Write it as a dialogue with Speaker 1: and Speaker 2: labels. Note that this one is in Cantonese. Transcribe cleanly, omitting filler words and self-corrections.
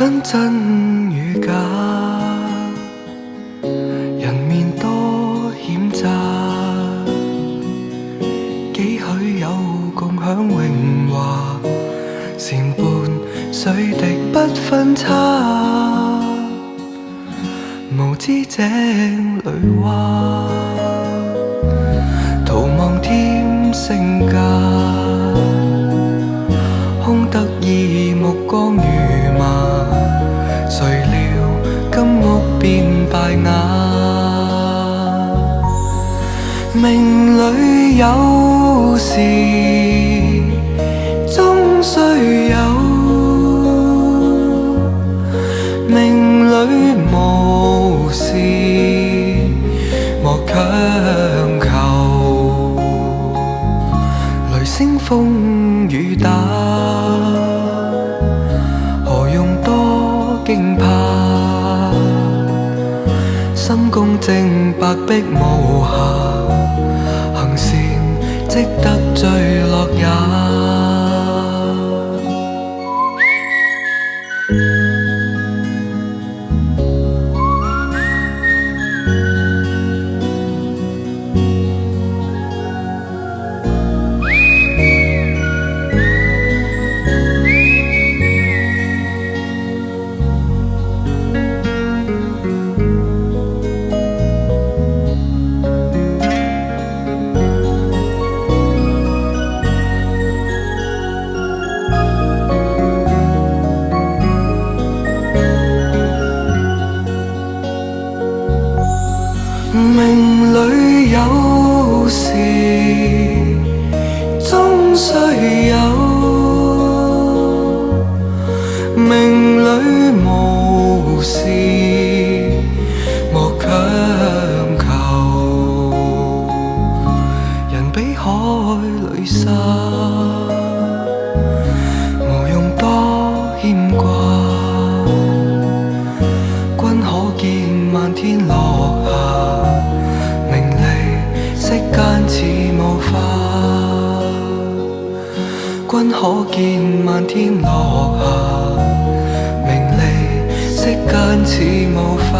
Speaker 1: 分真與假，人面多險詐，幾許有共享榮華，檐畔水滴不分差，無知井裏蛙，徒望添聲價，空得意目光如麻，誰料金屋變敗瓦。命裏有時終須有，命裏無時莫強求。雷聲風雨打，何用多驚怕？心公正白璧無瑕，行善積得最樂也。命裏有時終須有，命裏無時莫強求。人比海裏沙，無用多牽掛，君可見漫天落霞，世間似霧化，君可見漫天落霞，名利世間似霧化。